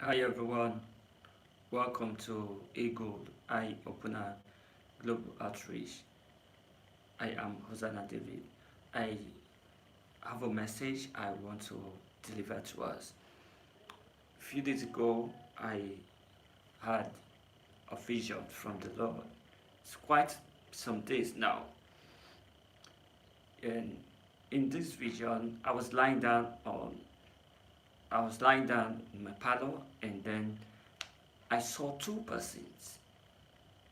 Hi everyone, welcome to Eagle Eye Opener Global Outreach. I am Hosanna David. I have a message I want to deliver to us. A few days ago, I had a vision from the Lord. It's quite some days now. And in this vision, I was lying down in my paddle, and then I saw two persons.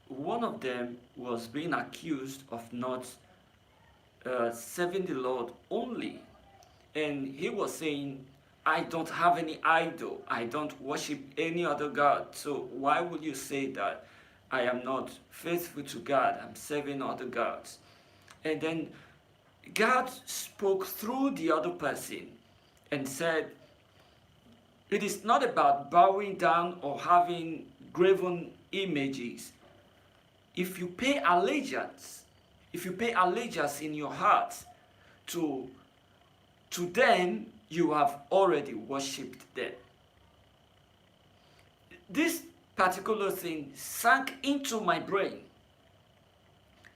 One of them was being accused of not serving the Lord only. And he was saying, I don't have any idol. I don't worship any other God. So why would you say that I am not faithful to God? I'm serving other gods. And then God spoke through the other person and said, it is not about bowing down or having graven images. If you pay allegiance, in your heart to them, you have already worshipped them. This particular thing sank into my brain.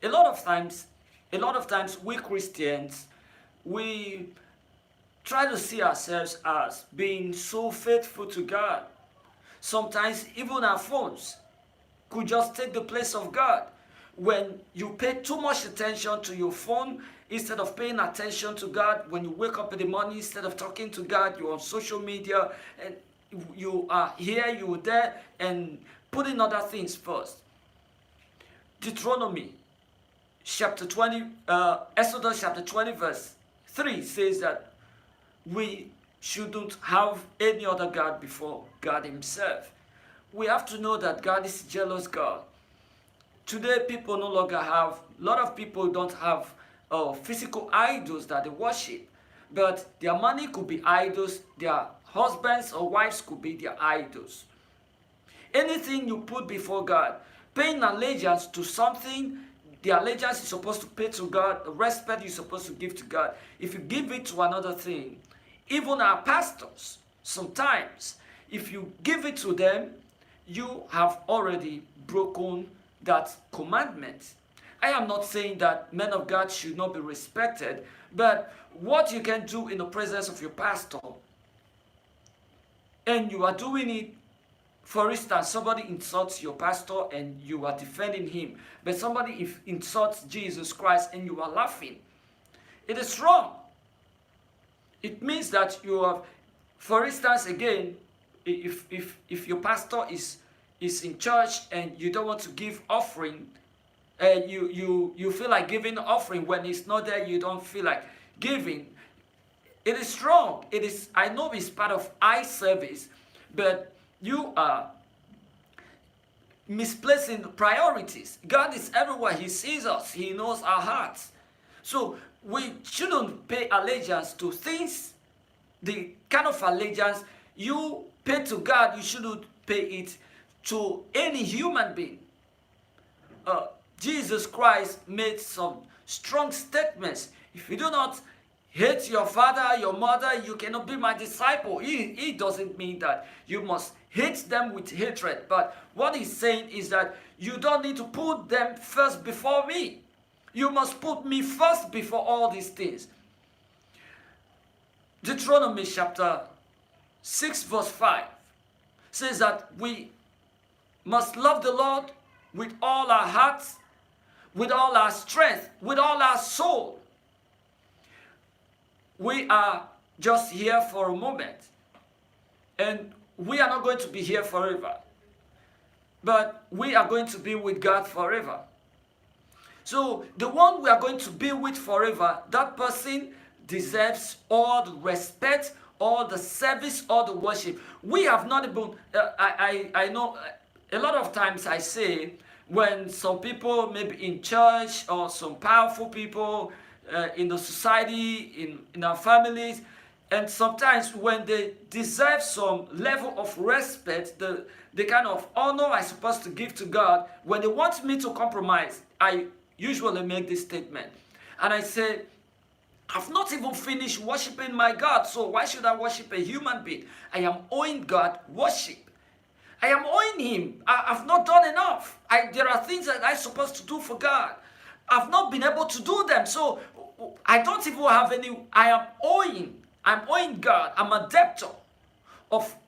A lot of times we Christians, we try to see ourselves as being so faithful to God. Sometimes even our phones could just take the place of God. When you pay too much attention to your phone instead of paying attention to God, when you wake up in the morning, instead of talking to God, you're on social media and you are here, you are there, and putting other things first. Deuteronomy chapter 20, Exodus chapter 20 verse 3 says that we shouldn't have any other God before God himself. We have to know that God is a jealous God. Today, people no longer have, a lot of people don't have physical idols that they worship, but their money could be idols, their husbands or wives could be their idols. Anything you put before God, paying allegiance to something, the allegiance is supposed to pay to God, the respect you're supposed to give to God. If you give it to another thing, even our pastors, sometimes, if you give it to them, you have already broken that commandment. I am not saying that men of God should not be respected, but what you can do in the presence of your pastor, and you are doing it, for instance, somebody insults your pastor and you are defending him, but somebody insults Jesus Christ and you are laughing, it is wrong. It means that you have, for instance, again, if your pastor is in church and you don't want to give offering, and you feel like giving offering when it's not there, you don't feel like giving, it is wrong. It is, I know it's part of eye service, but you are misplacing priorities. God is everywhere. He sees us. He knows our hearts. So we shouldn't pay allegiance to things. The kind of allegiance you pay to God, you shouldn't pay it to any human being. Jesus Christ made some strong statements. If you do not hate your father, your mother, you cannot be my disciple. He doesn't mean that you must hate them with hatred. But what he's saying is that you don't need to put them first before me. You must put me first before all these things. Deuteronomy chapter 6 verse 5 says that we must love the Lord with all our hearts, with all our strength, with all our soul. We are just here for a moment, and we are not going to be here forever, but we are going to be with God forever. So the one we are going to be with forever, that person deserves all the respect, all the service, all the worship. We have not even, I know a lot of times I say, when some people maybe in church or some powerful people in the society, in our families, and sometimes when they deserve some level of respect, the kind of honor I'm supposed to give to God, when they want me to compromise, I usually make this statement. And I say, I've not even finished worshiping my God, so why should I worship a human being? I am owing God worship. I am owing him. I've not done enough. There are things that I'm supposed to do for God. I've not been able to do them. So I don't even have any. I am owing. I'm owing God. I'm a debtor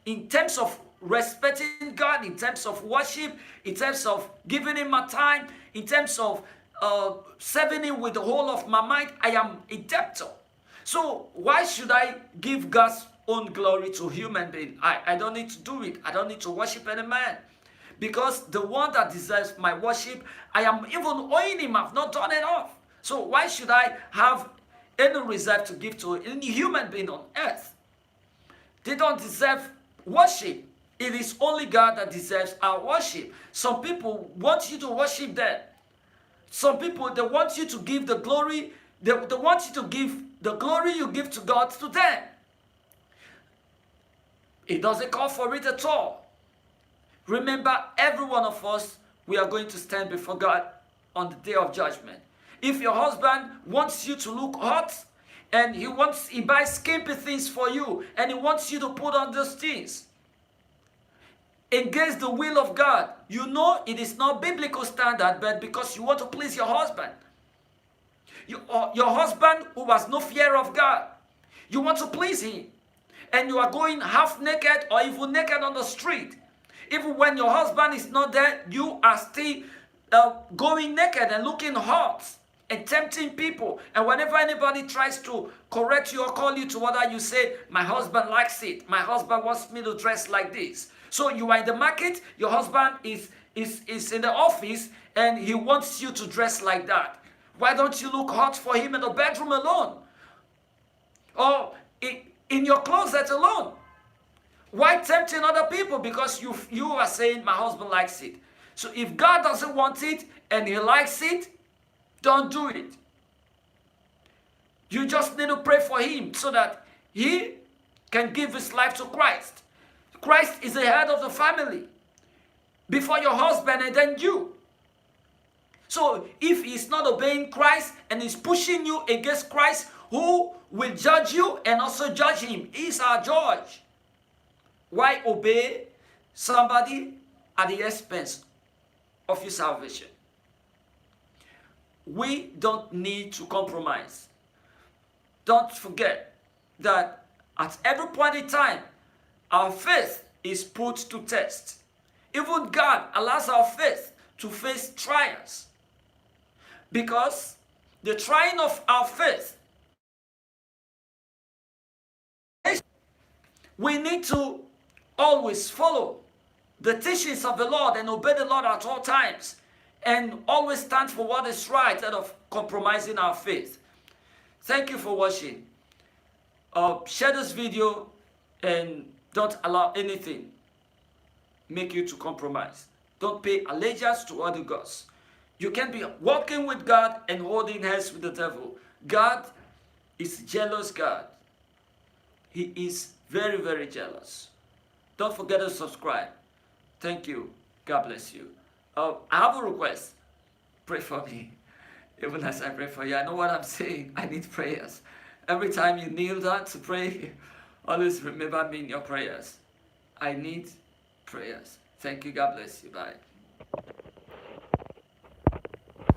in terms of respecting God, in terms of worship, in terms of giving him my time, in terms of serving him with the whole of my mind. I am a debtor. So why should I give God's own glory to human being? I don't need to do it. I don't need to worship any man. Because the one that deserves my worship, I am even owing him. I've not done enough. So why should I have any reserve to give to any human being on earth? They don't deserve worship. It is only God that deserves our worship. Some people want you to worship them. Some people, they want you to give the glory. They want you to give the glory you give to God to them. It doesn't call for it at all. Remember, every one of us, we are going to stand before God on the day of judgment. If your husband wants you to look hot, and he buys skimpy things for you, and he wants you to put on those things against the will of God, you know it is not biblical standard, but because you want to please your husband. Your husband who has no fear of God, you want to please him, and you are going half naked or even naked on the street. Even when your husband is not there, you are still going naked and looking hot and tempting people. And whenever anybody tries to correct you or call you to order, you say, my husband likes it. My husband wants me to dress like this. So you are in the market, your husband is in the office, and he wants you to dress like that. Why don't you look hot for him in the bedroom alone? Or in your closet alone? Why tempting other people? Because you are saying, my husband likes it. So if God doesn't want it and he likes it, don't do it. You just need to pray for him so that he can give his life to Christ. Christ is the head of the family before your husband and then you. So if he's not obeying Christ and he's pushing you against Christ, who will judge you and also judge him? He's our judge. Why obey somebody at the expense of your salvation? We don't need to compromise. Don't forget that at every point in time, our faith is put to test. Even God allows our faith to face trials, because the trying of our faith, we need to always follow the teachings of the Lord and obey the Lord at all times, and always stand for what is right instead of compromising our faith. Thank you for watching. Share this video and don't allow anything make you to compromise. Don't pay allegiance to other gods. You can be walking with God and holding hands with the devil. God is a jealous God. He is very, very jealous. Don't forget to subscribe. Thank you. God bless you. I have a request. Pray for me. Even as I pray for you, I know what I'm saying. I need prayers. Every time you kneel down to pray, always remember me in your prayers. I need prayers. Thank you. God bless you. Bye.